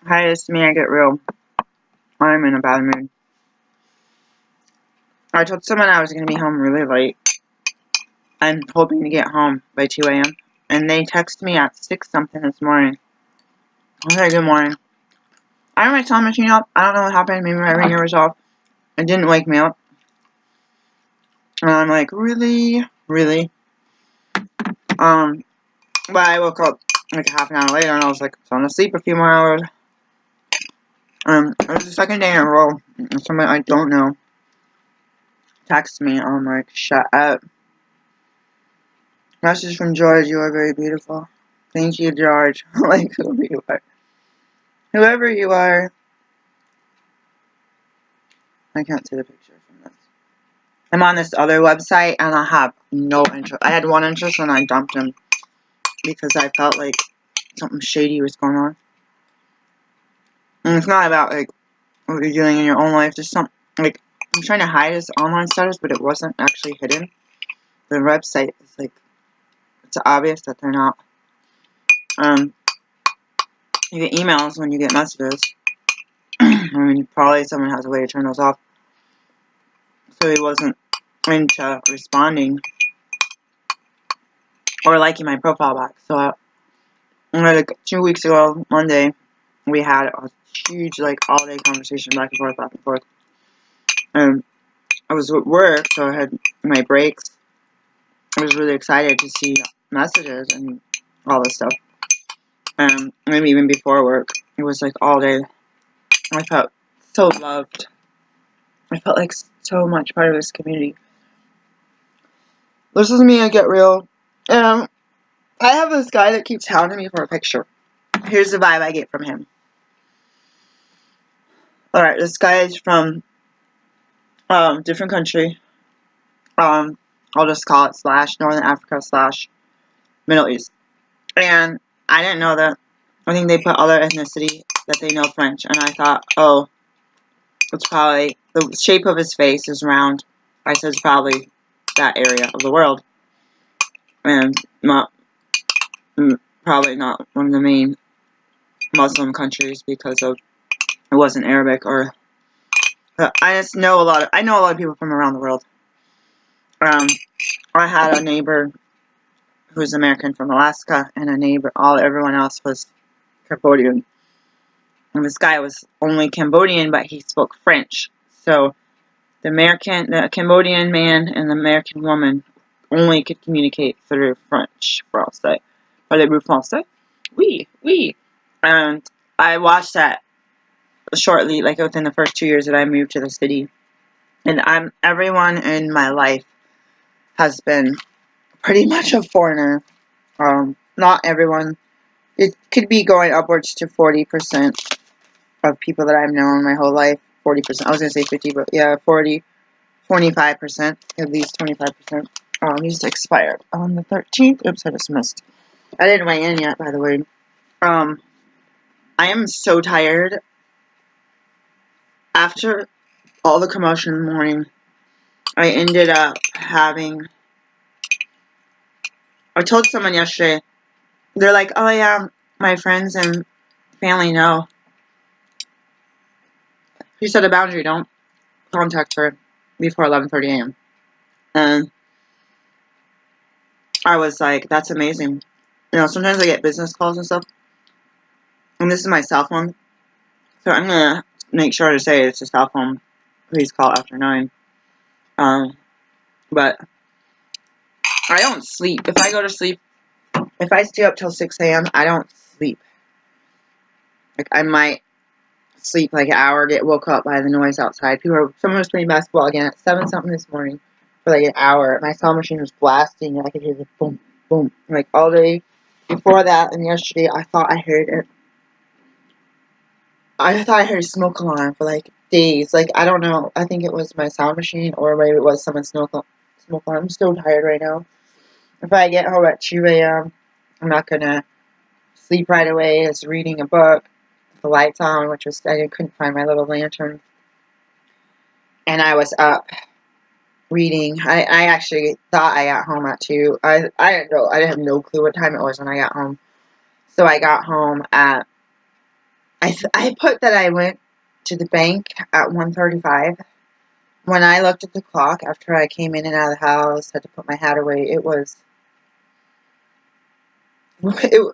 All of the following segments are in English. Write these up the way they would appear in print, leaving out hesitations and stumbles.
Hi, it's me. I get real. I'm in a bad mood. I told someone I was going to be home really late. I'm hoping to get home by 2 a.m. And they texted me at 6 something this morning. Okay, good morning. I have my time machine up. I don't know what happened. Maybe my ringer was off. It didn't wake me up. And I'm like, really? Really? But I woke up like half an hour later and I was like, I'm going to sleep a few more hours. It was the second day in a row. And someone I don't know texted me. I'm like, shut up. Message from George, you are very beautiful. Thank you, George. Like, whoever you are. Whoever you are. I can't see the picture from this. I'm on this other website, and I have no interest. I had one interest, and I dumped him. Because I felt like something shady was going on. And it's not about, like, what you're doing in your own life. There's some, like, I'm trying to hide his online status, but it wasn't actually hidden. The website is, like, it's obvious that they're not. You get emails when you get messages. I mean, probably someone has a way to turn those off. So he wasn't into responding or liking my profile back. So, like 2 weeks ago, Monday, we had a huge, like, all-day conversation back and forth, back and forth. I was at work, so I had my breaks. I was really excited to see messages and all this stuff. Maybe even before work, it was like all day. I felt so loved. I felt like so much part of this community. This is me, I get real. I have this guy that keeps hounding me for a picture. Here's the vibe I get from him. Alright, this guy is from different country. I'll just call it / Northern Africa / Middle East. And I didn't know that. I think they put other ethnicity that they know French. And I thought, oh, it's probably, the shape of his face is round. I said it's probably that area of the world. And probably not one of the main Muslim countries because of it wasn't Arabic or. I know a lot of people from around the world. I had a neighbor who was American from Alaska, and everyone else was Cambodian. And this guy was only Cambodian, but he spoke French. So the Cambodian man and the American woman only could communicate through French. Français. Parlez-vous français? Oui, oui. And I watched that shortly, like within the first 2 years that I moved to the city. And everyone in my life has been pretty much a foreigner. Not everyone. It could be going upwards to 40% of people that I've known my whole life. 40%. I was going to say 50, but yeah, 40, 25%. At least 25%. These expired on the 13th. Oops, I just missed. I didn't weigh in yet, by the way. I am so tired. After all the commotion in the morning, I ended up having. I told someone yesterday. They're like, oh yeah, my friends and family know. She set a boundary, don't contact her before 11:30 a.m. And I was like, that's amazing. You know, sometimes I get business calls and stuff. And this is my cell phone. So I'm going to make sure to say it's a cell phone. Please call after 9. But I don't sleep. If I go to sleep, if I stay up till 6 a.m., I don't sleep. Like, I might sleep like an hour, get woke up by the noise outside. Someone was playing basketball again at 7 something this morning for like an hour. My sound machine was blasting, and I could hear the boom, boom, like all day before that. And yesterday, I thought I heard it. I thought I heard a smoke alarm for like days. Like, I don't know. I think it was my sound machine, or maybe it was someone's smoke alarm. I'm so tired right now. If I get home at 2 a.m., I'm not gonna sleep right away. It's reading a book. The lights on, which was I couldn't find my little lantern, and I was up reading. I actually thought I got home at 2. I didn't know. I have no clue what time it was when I got home. So I got home at I put that I went to the bank at 1:35. When I looked at the clock after I came in and out of the house, had to put my hat away,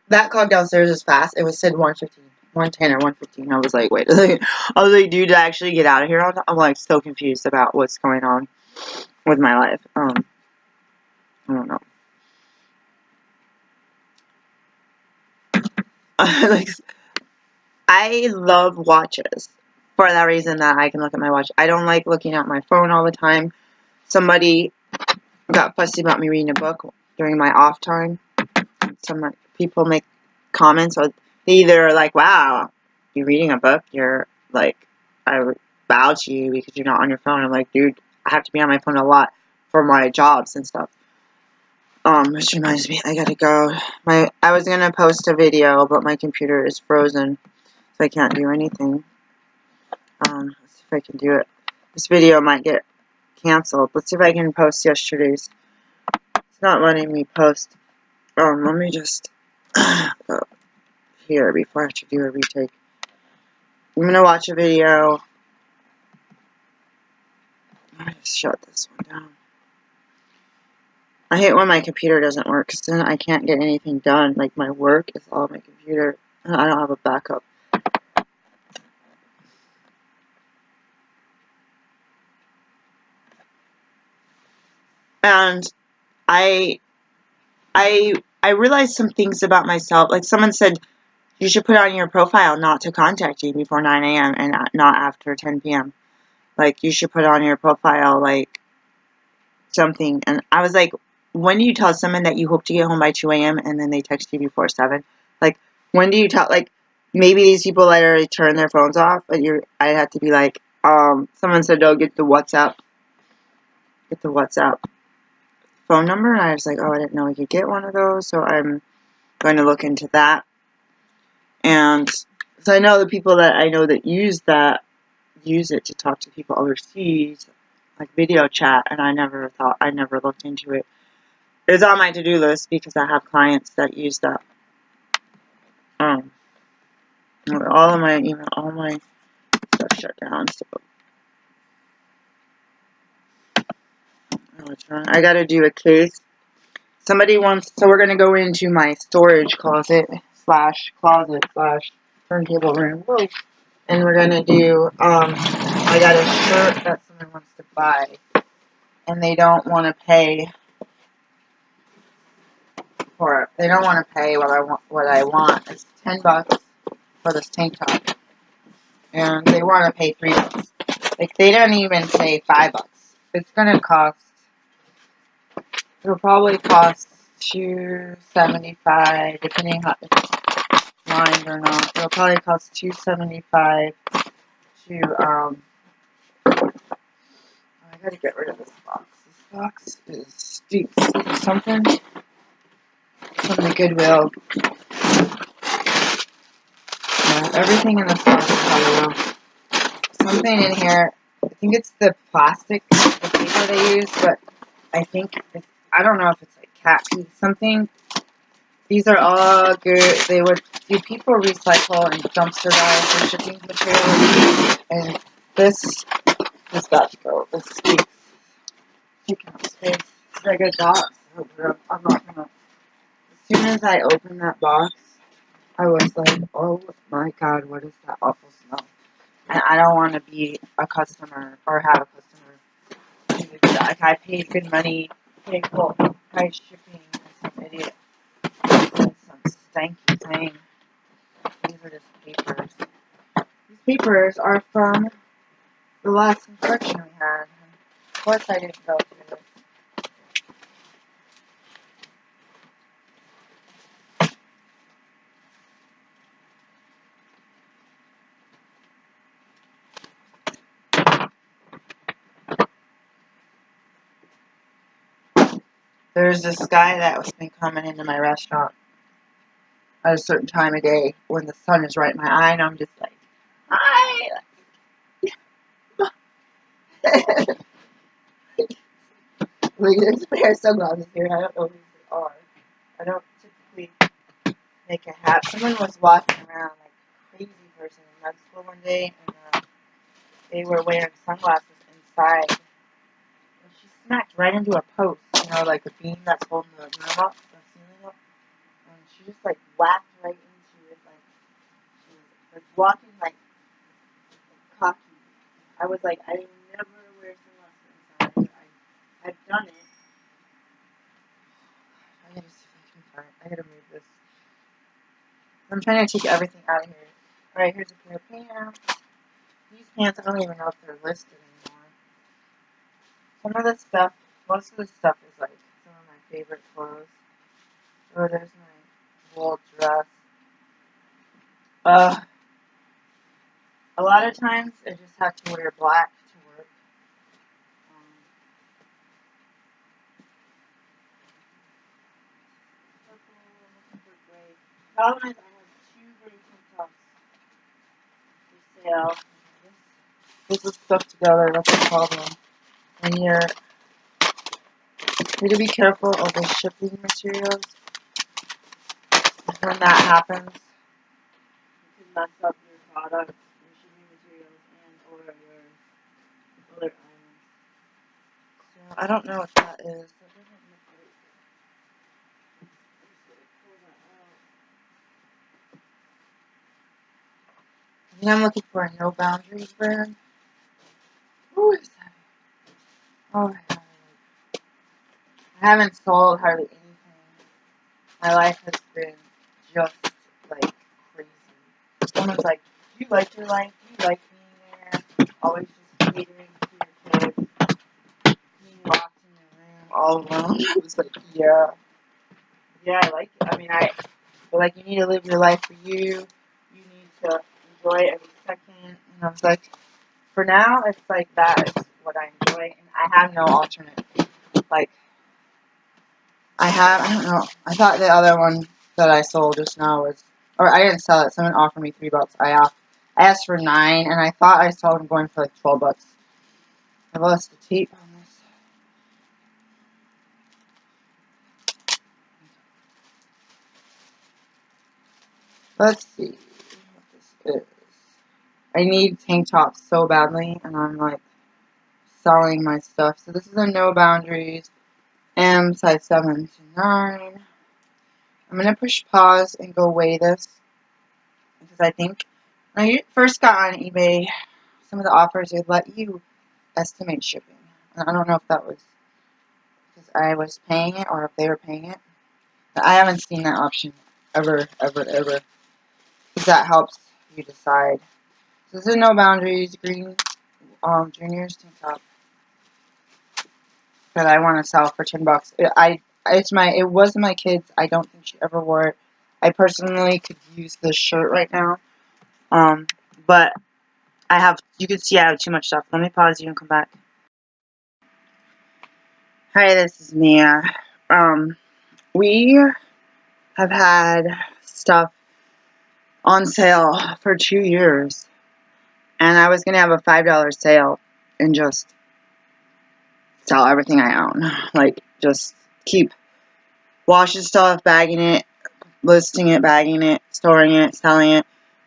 that clock downstairs is fast. It was said 1:15, 1:10 or 1:15. I was like, wait a second. I was like, dude, to actually get out of here, I'm like so confused about what's going on with my life. I don't know. Like, I love watches for that reason that I can look at my watch. I don't like looking at my phone all the time. Somebody got fussy about me reading a book during my off time. Some people make comments, or they either are like, wow, you're reading a book, you're like, I would bow to you because you're not on your phone. I'm like, dude, I have to be on my phone a lot for my jobs and stuff. Which reminds me, I gotta go. I was gonna post a video, but my computer is frozen, so I can't do anything. Let's see if I can do it. This video might get canceled. Let's see if I can post yesterday's. It's not letting me post. Let me just go here before I have to do a retake. I'm gonna watch a video. Let me just shut this one down. I hate when my computer doesn't work, because then I can't get anything done. Like, my work is all on my computer, and I don't have a backup. And I realized some things about myself. Like, someone said, you should put on your profile not to contact you before 9 a.m. and not after 10 p.m. Like, you should put on your profile, like, something. And I was like, when do you tell someone that you hope to get home by 2 a.m. and then they text you before 7? Like, when do you tell, like, maybe these people literally turn their phones off, but I'd have to be like, someone said, oh, get the WhatsApp phone number, and I was like, oh, I didn't know I could get one of those, so I'm going to look into that. And so I know the people that I know that use it to talk to people overseas, like video chat, and I never looked into it. It's on my to-do list because I have clients that use that. All of my email, all my stuff shut down. So I got to do a case. Somebody wants, so we're gonna go into my storage closet slash turntable room. Whoa. And we're gonna do. I got a shirt that someone wants to buy, and they don't want to pay for it. They don't want to pay what I want. It's $10 for this tank top, and they want to pay $3. Like, they don't even say $5. It's gonna cost. It'll probably cost $2.75, depending on if it's lined or not. It'll probably cost $2.75 to I gotta get rid of this box. This box is something from the Goodwill. Yeah, everything in this box is Goodwill. Something in here, I think it's the plastic, the paper they use, but I think I don't know if it's like cat pee, something. These are all good. Do people recycle and dumpster dive for shipping materials? And this is about to go. This is taking up space. It's like a box. I'm not gonna. As soon as I opened that box, I was like, oh my god, what is that awful smell? And I don't want to be a customer or have a customer. Like, I paid good money, paid full price shipping, and some idiot and some stanky thing. These are just papers. These papers are from the last inspection we had. Of course I didn't go through this. There's this guy that was been coming into my restaurant at a certain time of day when the sun is right in my eye, and I'm just like, hi! Like, there's a pair of sunglasses here, and I don't know who they are. I don't typically make a hat. Someone was walking around like a crazy person med school one day, and they were wearing sunglasses inside. And she smacked right into a post, you know, like the beam that's holding the room up, the ceiling up. And she just like whacked right into it, like she was like walking like cocky. I was like, I never wear sunglasses inside. I've done it. I gotta see if I can find. I gotta move this. I'm trying to take everything out of here. Alright, here's a pair of pants. These pants, I don't even know if they're listed anymore. Some of the stuff, most of the stuff is like some of my favorite clothes. Oh, there's my wool dress. A lot of times I just have to wear black to work. Purple, I'm looking for gray. The problem is I have two gray tank tops for sale. This is stuck together, that's the problem. And you need to be careful of the shipping materials. When that happens, you can mess up your products, your shipping materials, and or your other items. So I don't know what that is. That doesn't look right. I'm just gonna pull that out. I think I'm looking for a No Boundaries brand. Who is that? Oh my god. I haven't sold hardly anything. My life has been just like crazy. Someone's like, do you like your life? Do you like being there? Always just catering to your kids. Being locked in your room all alone. I was like, yeah. Yeah, I like it. I mean, but like, you need to live your life for you. You need to enjoy every second. And I was like, for now, it's like that is what I enjoy. And I have no alternate. Like, I don't know. I thought the other one that I sold just now was, or I didn't sell it. Someone offered me $3. I asked for $9, and I thought I saw them going for like $12. I've lost the tape on this. Let's see what this is. I need tank tops so badly, and I'm like selling my stuff. So this is a No Boundaries M size 7 to 9. I'm gonna push pause and go weigh this because I think when I first got on eBay, some of the offers would let you estimate shipping. And I don't know if that was because I was paying it or if they were paying it. But I haven't seen that option ever. Because that helps you decide. So this is No Boundaries green juniors tank top that I want to sell for $10. It was my kid's. I don't think she ever wore it. I personally could use this shirt right now. But you can see I have too much stuff. Let me pause you and come back. Hi, this is Mia. We have had stuff on sale for 2 years. And I was going to have a $5 sale and just sell everything I own. Like, just keep washing stuff, bagging it, listing it, bagging it, storing it, selling it,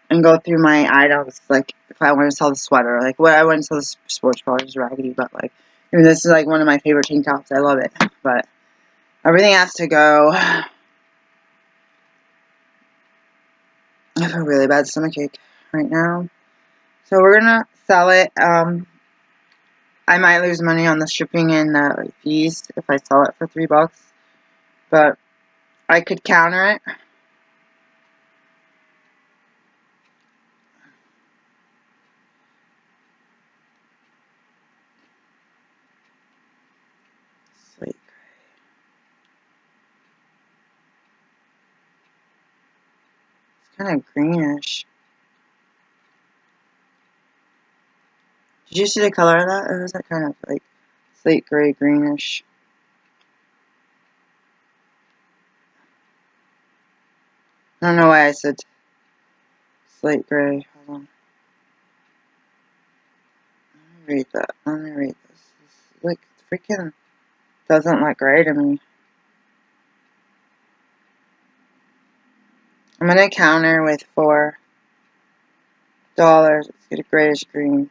and go through my items. Like, if I want to sell the sweater, like, I wouldn't sell the sports bra, is raggedy, but, like, I mean, this is, like, one of my favorite tank tops. I love it. But everything has to go. I have a really bad stomachache right now. So we're going to sell it. I might lose money on the shipping and the fees if I sell it for $3. But I could counter it. Sweet. It's kind of greenish. Did you see the color of that? Or is that kind of like slate gray, greenish? I don't know why I said slate gray. Hold on. Let me read that. Let me read this. This like freaking doesn't look gray to me. I'm gonna counter with 4. $6. Let's get a grayish green.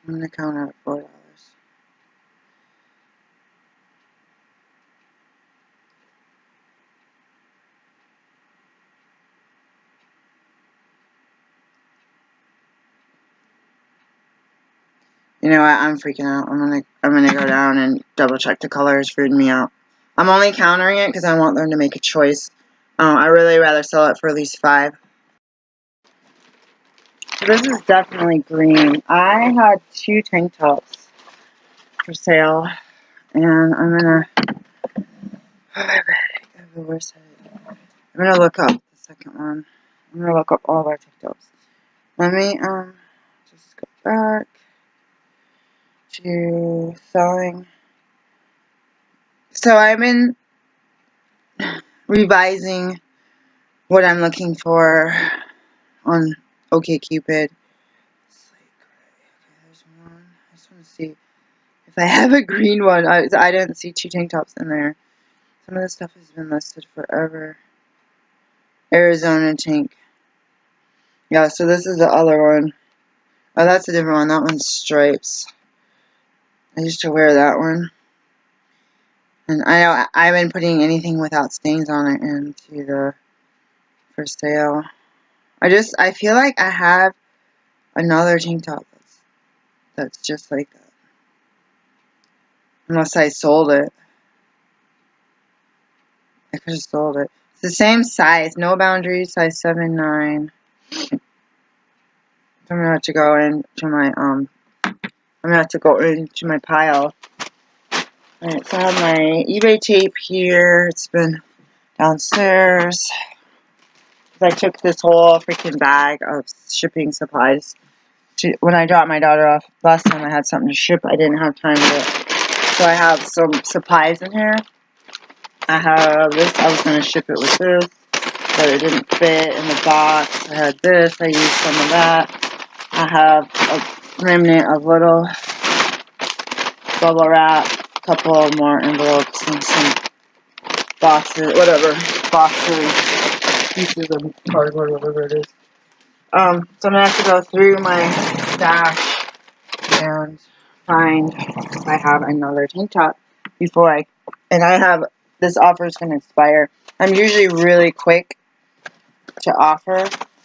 I'm gonna count out $4. You know what? I'm freaking out. I'm gonna go down and double check the colors. Freaking me out. I'm only countering it because I want them to make a choice. I really rather sell it for at least 5. So this is definitely green. I had 2 tank tops for sale, and I'm gonna. Where's it? I'm gonna look up the second one. I'm gonna look up all of our tank tops. Let me just go back to selling. So I've been revising what I'm looking for on OkCupid. It's like, okay, there's one. I just want to see if I have a green one. I didn't see 2 tank tops in there. Some of this stuff has been listed forever. Arizona tank. Yeah, so this is the other one. Oh, that's a different one. That one's stripes. I used to wear that one. And I know I've been putting anything without stains on it into the for sale. I feel like I have another tank top that's just like that. Unless I sold it. I could have sold it. It's the same size, no boundaries, size 7-9. I'm gonna have to go into my pile. Alright, so I have my eBay tape here. It's been downstairs. I took this whole freaking bag of shipping supplies. When I dropped my daughter off last time, I had something to ship. I didn't have time to. So I have some supplies in here. I have this. I was going to ship it with this, but it didn't fit in the box. I had this. I used some of that. I have a remnant of little bubble wrap, a couple more envelopes, and some boxes, pieces of cardboard, whatever it is. So I'm going to have to go through my stash and find if I have another tank top before this offer is going to expire. I'm usually really quick to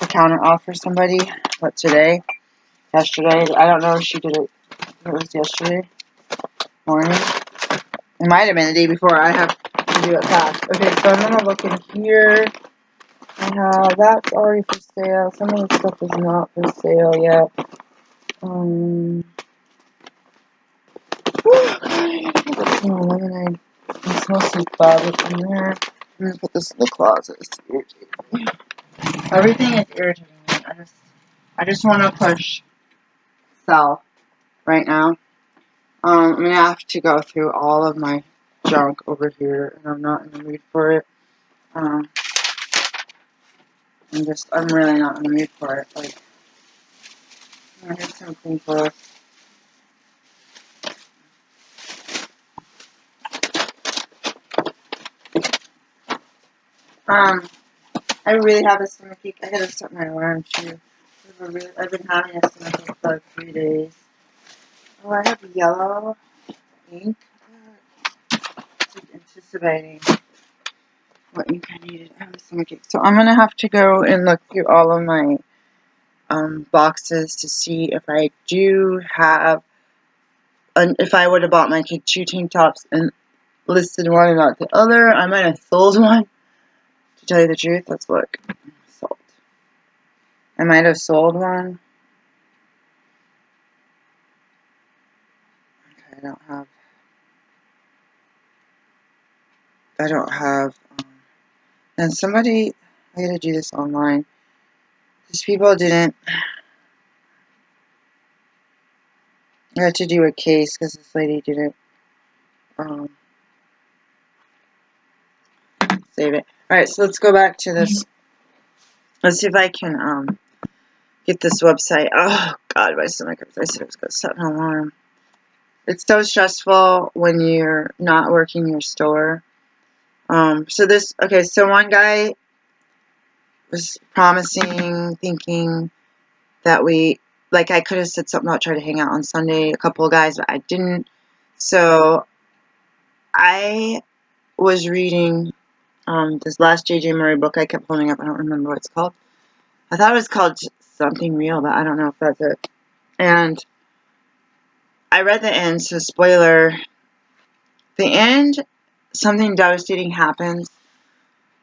counter offer somebody, but yesterday, I don't know if she did it, it was yesterday morning. It might have been the day before. I have to do it fast. Okay, so I'm going to look in here. That's already for sale. Some of the stuff is not for sale yet. Lemonade. It's mostly fabric in there. I'm going to put this in the closet. It's irritating me. Everything is irritating me. I just want to push sell right now. I'm going to have to go through all of my junk over here, and I'm not in the mood for it. I'm really not in the mood for it. Like, here's something for. I really have a stomachache. I gotta start my alarm too. I've been having a stomachache for like 3 days. Oh, I have yellow ink. Anticipating what ink I needed. I have a stomachache. So I'm gonna have to go and look through all of my boxes to see if I do have. If I would have bought my 2 tank tops and listed one and not the other, I might have sold one. To tell you the truth, let's look. Sold. I might have sold one. Okay, I don't have, and somebody, I gotta do this online. These people didn't, I had to do a case because this lady didn't, save it. Alright, so let's go back to this. Let's see if I can, get this website. Oh, God, my stomach hurts. I said I was going to set an alarm. It's so stressful when you're not working your store. So one guy was promising, thinking that like I could have said something about trying to hang out on Sunday, a couple of guys, but I didn't. So I was reading this last J.J. Murray book I kept pulling up. I don't remember what it's called. I thought it was called Something Real, but I don't know if that's it. And I read the end, so spoiler. The end, something devastating happens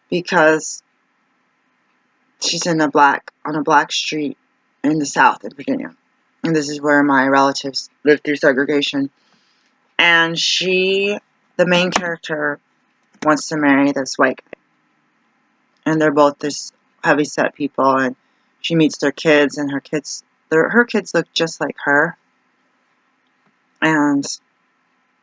because she's on a black street in the South in Virginia. And this is where my relatives lived through segregation. And the main character, wants to marry this white guy. And they're both this heavy-set people, and she meets their kids, and her kids look just like her. And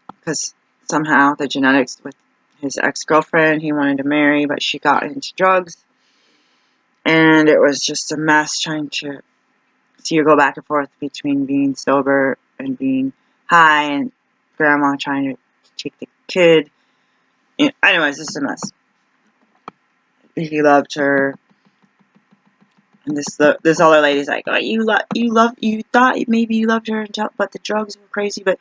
because somehow the genetics with his ex-girlfriend he wanted to marry, but she got into drugs. And it was just a mess trying to see her go back and forth between being sober and being high, and grandma trying to take the kid. Anyways, it's a mess. He loved her. And this other lady's like, oh, you thought maybe you loved her, but the drugs were crazy. But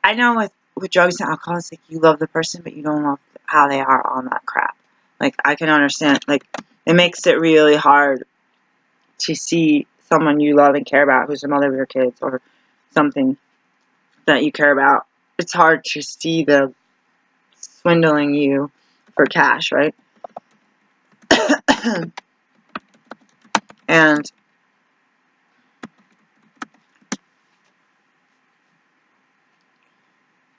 I know with drugs and alcohol, it's like you love the person, but you don't love how they are on that crap. Like, I can understand. Like, it makes it really hard to see someone you love and care about who's the mother of your kids or something that you care about. It's hard to see them swindling you for cash, right? And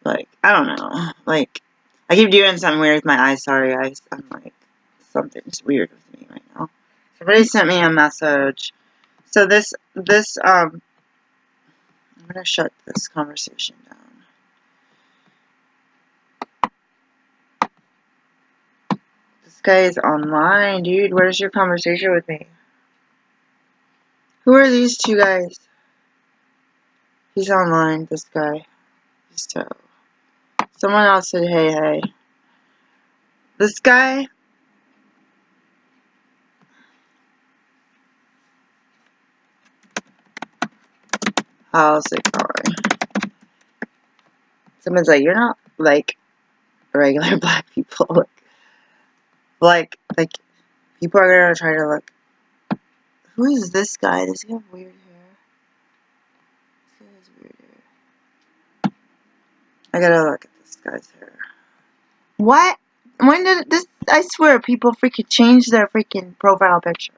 like, I don't know. Like, I keep doing something weird with my eyes. Sorry, guys. I'm like, something's weird with me right now. Somebody sent me a message. So I'm gonna shut this conversation down. This guy is online, dude. Where's your conversation with me? Who are these two guys? He's online, this guy. So, someone else said, hey. This guy, how's it going? Someone's like, you're not like regular black people. Like people are gonna try to look. Who is this guy? Does he have weird hair? He has weird hair. I gotta look at this guy's hair. What? When did this? I swear, people freaking change their freaking profile picture.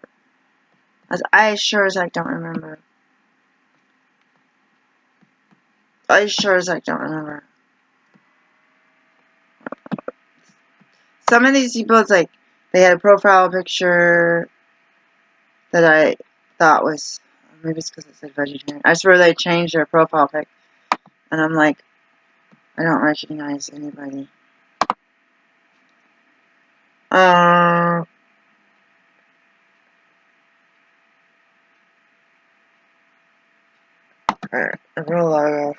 I sure as heck don't remember. I sure as heck don't remember. Some of these people, it's like they had a profile picture that I thought was, maybe it's because it said vegetarian. I swear they changed their profile pic, and I'm like, I don't recognize anybody. I will log off.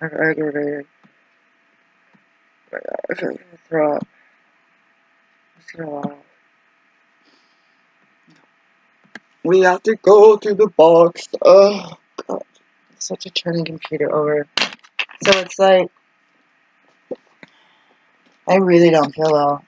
I'm aggravated. I feel like I'm gonna throw up. I'm just gonna log off. We have to go to the box. Oh, God. Such a turning computer over. So it's like, I really don't feel well.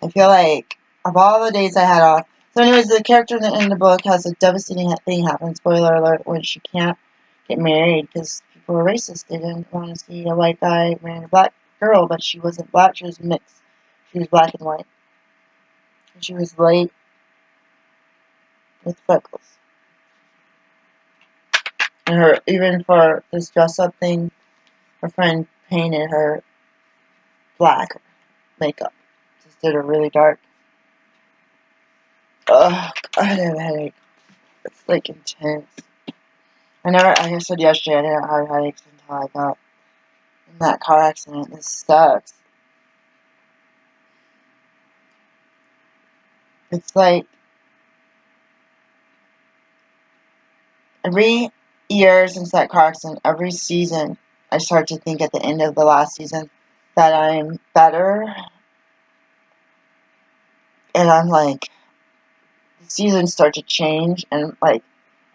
I feel like, of all the days I had off. So anyways, the character in the book has a devastating thing happen. Spoiler alert, when she can't get married because people were racist. They didn't want to see a white guy marrying a black girl, but she wasn't black. She was mixed. She was black and white. And she was light with freckles. And even for this dress-up thing, her friend painted her black makeup. Just did her really dark. Ugh, I have a headache. It's like intense. I said yesterday I didn't have headaches until I got in that car accident. This sucks. It's like every year since that car accident, every season, I start to think at the end of the last season that I'm better. And I'm like, seasons start to change, and like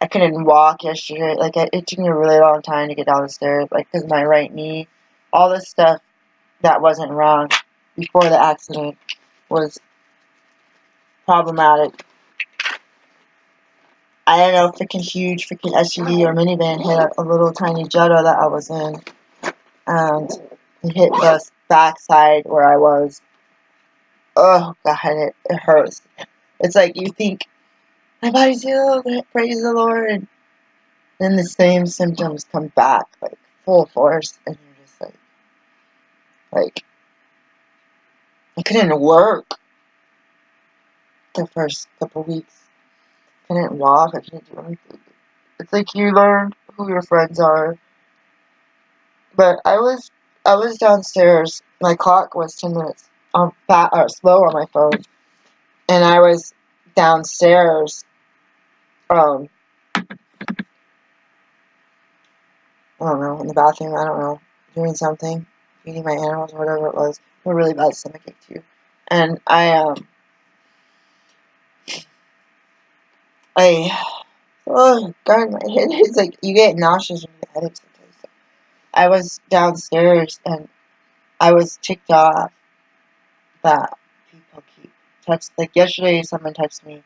I couldn't walk yesterday. Like it took me a really long time to get down the stairs, like because my right knee, all this stuff that wasn't wrong before the accident was problematic. I don't know, freaking huge freaking SUV or minivan hit a little tiny Jetta that I was in, and it hit the backside where I was. Oh God, it hurts. It's like you think my body's healed, praise the Lord, and then the same symptoms come back like full force, and you're just like I couldn't work the first couple weeks. I couldn't walk. I couldn't do anything. It's like you learn who your friends are. But I was downstairs. My clock was 10 minutes slow on my phone, and I was downstairs. I don't know, in the bathroom. I don't know, doing something, feeding my animals or whatever it was. A really bad stomachache too, and oh God, my head is like you get nauseous when your head aches. I was downstairs and I was ticked off that people keep like yesterday someone texted me.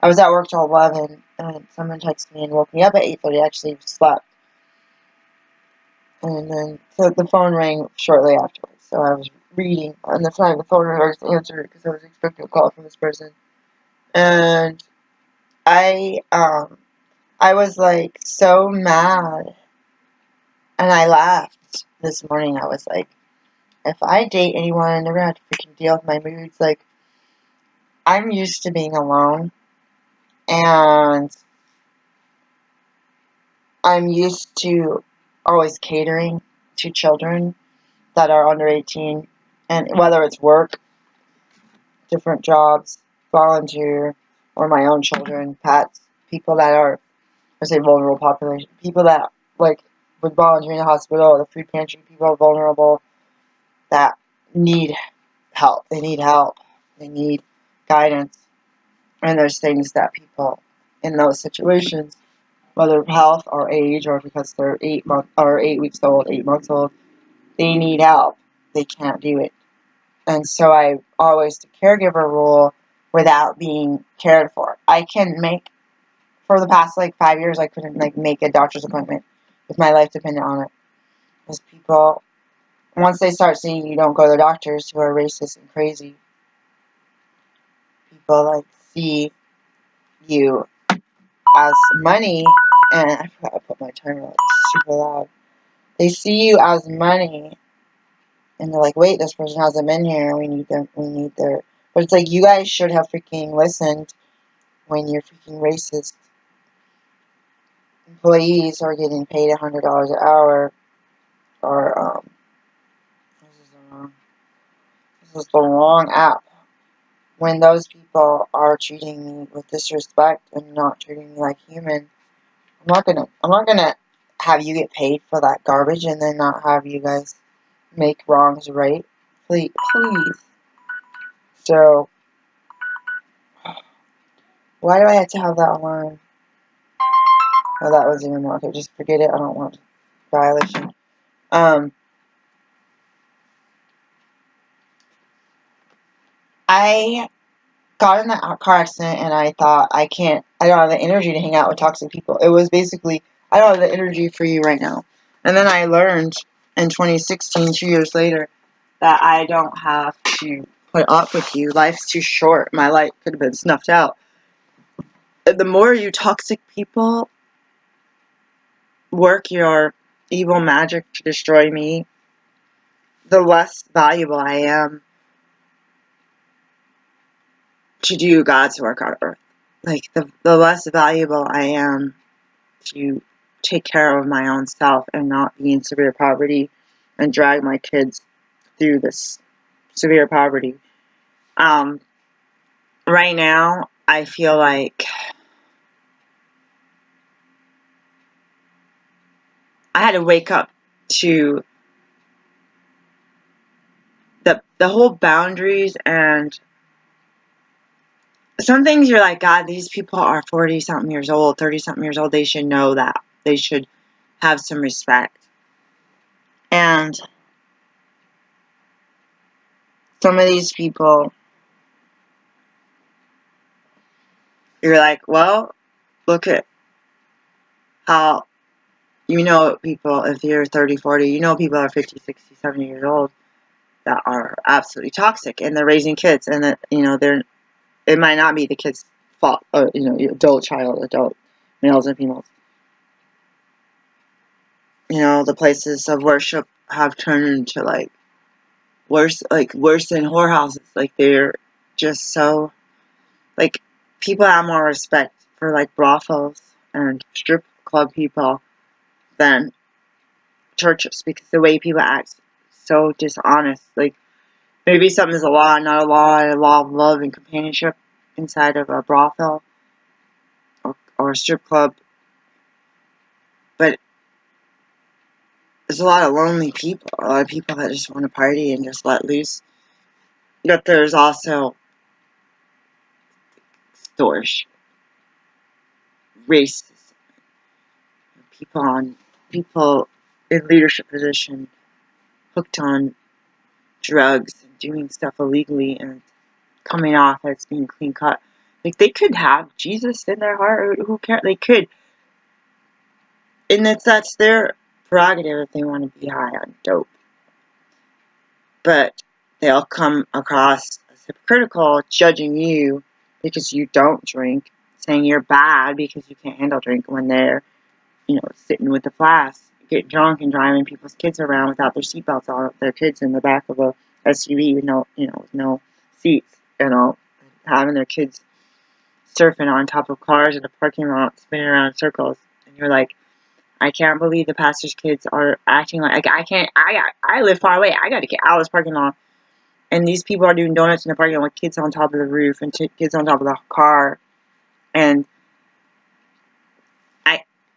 I was at work till 11 and someone texted me and woke me up at 8:30. I actually slept. And then so the phone rang shortly afterwards. So I was reading and the time the phone rang I was answered because I was expecting a call from this person. And I was like so mad and I laughed this morning. I was like, if I date anyone, they're gonna have to freaking deal with my moods. Like, I'm used to being alone, and I'm used to always catering to children that are under 18, and whether it's work, different jobs, volunteer, or my own children, pets, people that are, I say vulnerable population, people that, like, would volunteer in the hospital, the food pantry, people are vulnerable, that need help. They need help. They need guidance. And there's things that people in those situations, whether health or age or because they're 8 weeks old, 8 months old, they need help. They can't do it. And so I always the caregiver role without being cared for. I can make for the past like 5 years I couldn't like make a doctor's appointment with my life dependent on it. Because people once they start seeing you don't go to the doctors who are racist and crazy, people like see you as money, and I forgot to put my timer on, it's super loud. They see you as money, and they're like, wait, this person hasn't been here, we need their, but it's like, you guys should have freaking listened when your freaking racist employees are getting paid $100 an hour, or, this is the wrong app, when those people are treating me with disrespect and not treating me like human. I'm not gonna have you get paid for that garbage and then not have you guys make wrongs right. Please. So, why do I have to have that alarm? Oh, that was even more. Okay, just forget it. I don't want violation. I got in that car accident and I thought I don't have the energy to hang out with toxic people. It was basically, I don't have the energy for you right now. And then I learned in 2016, 2 years later, that I don't have to put up with you. Life's too short. My life could have been snuffed out. The more you toxic people work your evil magic to destroy me, the less valuable I am to do God's work on earth. Like, the less valuable I am to take care of my own self and not be in severe poverty and drag my kids through this severe poverty. Right now, I feel like I had to wake up to the whole boundaries and some things you're like, God, these people are 40-something years old, 30-something years old. They should know that. They should have some respect. And some of these people, you're like, well, look at how, you know, people, if you're 30, 40, you know people are 50, 60, 70 years old that are absolutely toxic, and they're raising kids, and that, you know, it might not be the kid's fault, or, you know, adult males and females. You know, the places of worship have turned into like worse than whorehouses. Like, they're just so, like, people have more respect for like brothels and strip club people than churches, because the way people act so dishonest. Like, maybe something is a law, not a law of love and companionship inside of a brothel or a strip club, but there's a lot of lonely people, a lot of people that just want to party and just let loose. But there's also extortion, racism, people in leadership position hooked on drugs and doing stuff illegally and coming off as being clean cut. Like, they could have Jesus in their heart. Who cares? They could. And that's their prerogative if they want to be high on dope. But they'll come across as hypocritical, judging you because you don't drink, saying you're bad because you can't handle drink, when they're, you know, sitting with the flask, getting drunk and driving people's kids around without their seatbelts on, their kids in the back of a SUV with no seats, you know, having their kids surfing on top of cars in a parking lot, spinning around in circles, and you're like, I can't believe the pastor's kids are acting like I live far away. I got to get out of this parking lot. And these people are doing donuts in the parking lot with kids on top of the roof and kids on top of the car. And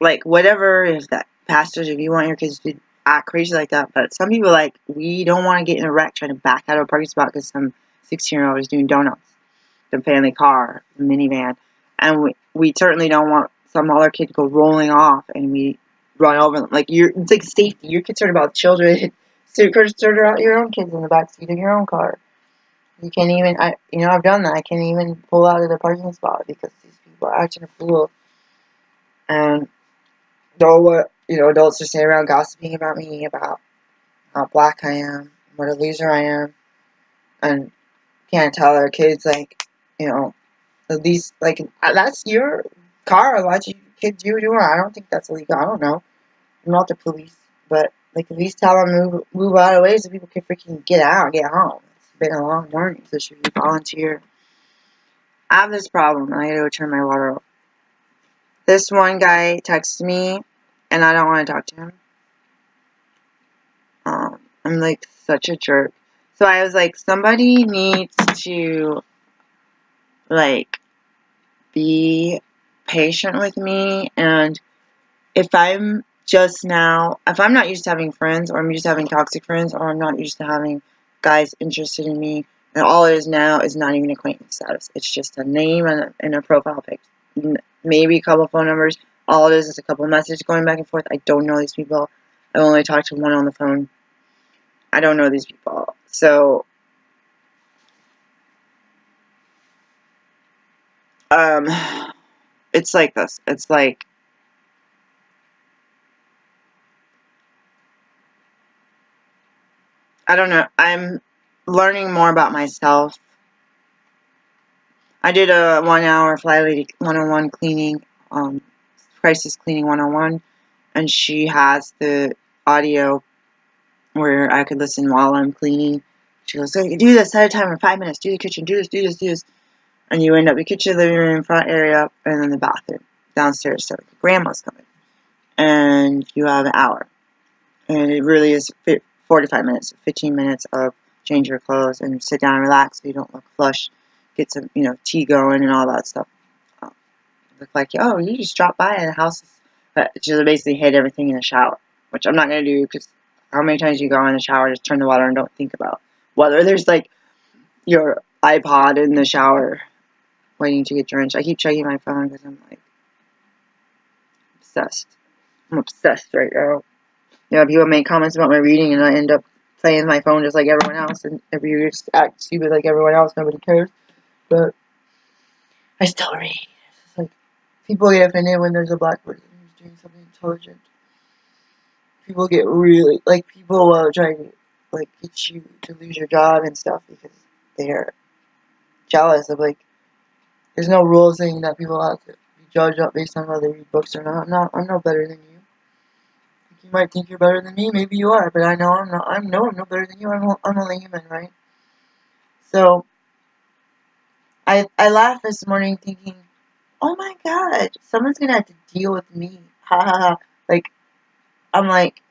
like, whatever, if that pastors, if you want your kids to act crazy like that. But some people, like, we don't want to get in a wreck trying to back out of a parking spot because some 16-year-old is doing donuts. The family car, the minivan. And we certainly don't want some other kid to go rolling off and we run over them. Like, it's like safety. You're concerned about children. So you're concerned about your own kids in the backseat of your own car. You can't even, I've done that. I can't even pull out of the parking spot because these people are acting a fool. And adults just stay around gossiping about me, about how black I am, what a loser I am, and can't tell their kids, like, at least, like, that's your car, let your kids do it. I don't think that's illegal. I don't know. I'm not the police, but, like, at least tell them move out of the way so people can freaking get out, get home. It's been a long morning, so should we volunteer? I have this problem, and I gotta go turn my water off. This one guy texted me, and I don't want to talk to him. I'm like such a jerk. So I was like, somebody needs to, like, be patient with me, and if I'm not used to having friends, or I'm used to having toxic friends, or I'm not used to having guys interested in me, and all it is now is not even acquaintance status. It's just a name and a profile pic. Maybe a couple phone numbers. All it is a couple messages going back and forth. I don't know these people. I've only talked to one on the phone. I don't know these people. So, it's like this. It's like, I don't know. I'm learning more about myself. I did a 1-hour Fly Lady 101 cleaning, crisis cleaning 101, and she has the audio where I could listen while I'm cleaning. She goes, so you do this at a time for 5 minutes. Do the kitchen. Do this. Do this. Do this. And you end up the kitchen, living room, front area, and then the bathroom downstairs. So grandma's coming, and you have an hour, and it really is 45 minutes, 15 minutes of change your clothes and sit down and relax so you don't look flushed. Get some, tea going and all that stuff. Look like, oh, you just dropped by and the house just basically hid everything in the shower, which I'm not going to do, because how many times you go in the shower, just turn the water and don't think about whether there's, like, your iPod in the shower waiting to get drenched. I keep checking my phone because I'm like obsessed. I'm obsessed right now. You know, people make comments about my reading, and I end up playing my phone just like everyone else, and every year just act stupid like everyone else. Nobody cares, but I still read. It's like people get offended when there's a black person who's doing something intelligent. People get really like people try to like get you to lose your job and stuff because they're jealous of like. There's no rule saying that people have to be judged up based on whether they read books or not. I'm no better than you. You might think you're better than me. Maybe you are, but I know I'm not. I'm no better than you. I'm only human, right? So I laughed this morning thinking, oh my god, someone's gonna have to deal with me. Ha ha ha. Like I'm like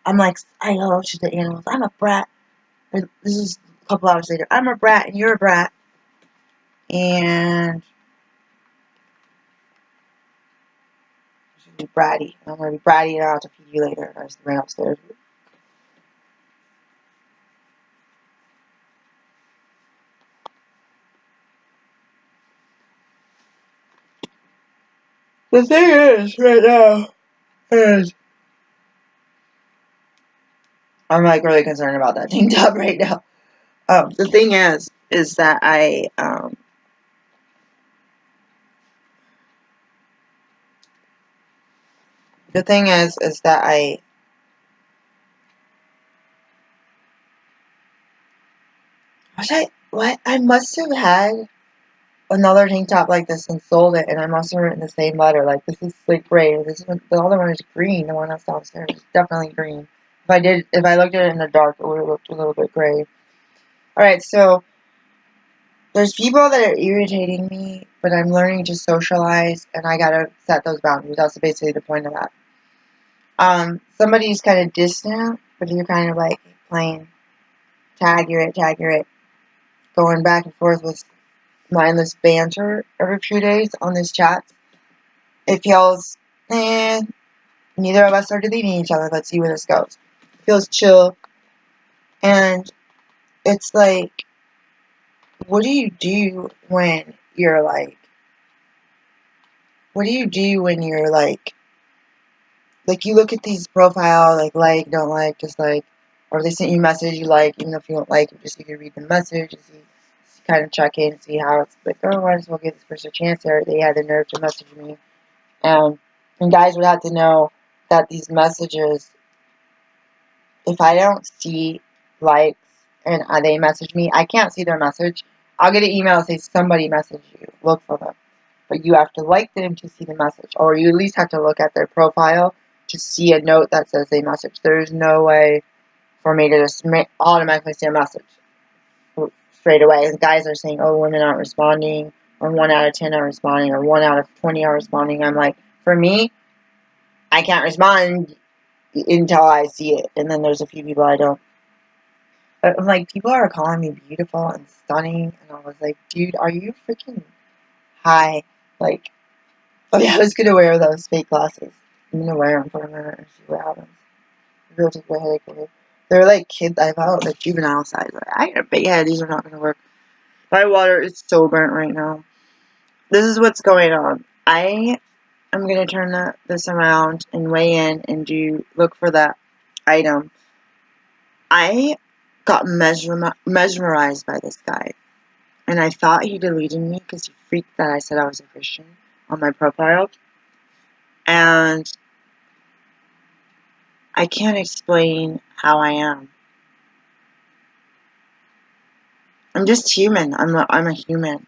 I love to the animals. I'm a brat. This is a couple hours later. I'm a brat and you're a brat. And I should be bratty. I'm gonna be bratty and I'll have to feed you later. I just ran upstairs. The thing is, right now, is I'm like really concerned about that tank top right now. The thing is that the thing is that I must have had another tank top like this and sold it, and I must have written the same letter. Like this is like gray. This one, the other one is green. The one that's downstairs is definitely green. If I looked at it in the dark, it would have looked a little bit gray. All right, so there's people that are irritating me, but I'm learning to socialize, and I gotta set those boundaries. That's basically the point of that. Somebody's kind of distant, but you're kind of like playing tag, you're it, going back and forth with mindless banter every few days on this chat. It feels, neither of us are deleting each other. Let's see where this goes. It feels chill, and it's like, what do you do when you're like, what do you do when you're like you look at these profile, like, don't like, dislike, or they sent you a message, you like, even if you don't like it, just you can read the message and see kind of check in, see how it's like, oh, might as well give this person a chance there. They had the nerve to message me. And guys would have to know that these messages, if I don't see likes and they message me, I can't see their message. I'll get an email that says somebody messaged you. Look for them. But you have to like them to see the message. Or you at least have to look at their profile to see a note that says they message. There's no way for me to just automatically see a message straight away. And guys are saying, oh, women aren't responding, or 1 out of 10 are responding, or 1 out of 20 are responding. I'm like, for me, I can't respond until I see it. And then there's a few people I don't. But I'm like, people are calling me beautiful and stunning. And I was like, dude, are you freaking high? Like, oh yeah, I was going to wear those fake glasses. I'm going to wear them for a minute and see what happens. Maybe I'll take my headache away. They're like kids. I thought like juvenile size. Like, I got a big head. These are not going to work. My water is so burnt right now. This is what's going on. I am going to turn this around and weigh in and look for that item. I got mesmerized by this guy. And I thought he deleted me because he freaked that I said I was a Christian on my profile. And I can't explain how I am. I'm just human. I'm a human.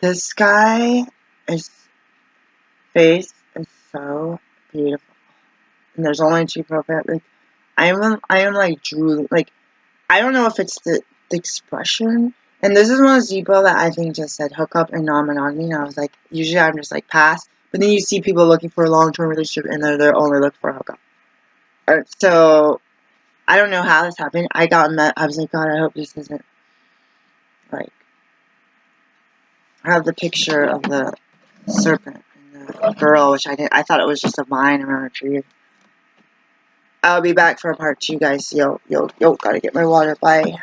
This guy's face is so beautiful. And there's only 2 profiles. Like, I am like drooling. Like, I don't know if it's the expression. And this is one of those people that I think just said hookup and non-monogamy. And I was like, usually I'm just like pass. But then you see people looking for a long-term relationship and they're only looking for a hookup. So I don't know how this happened. I was like, God, I hope this isn't like. I have the picture of the serpent and the girl, which I thought it was just a vine around a tree. I'll be back for part 2, guys. Yo, gotta get my water. Bye.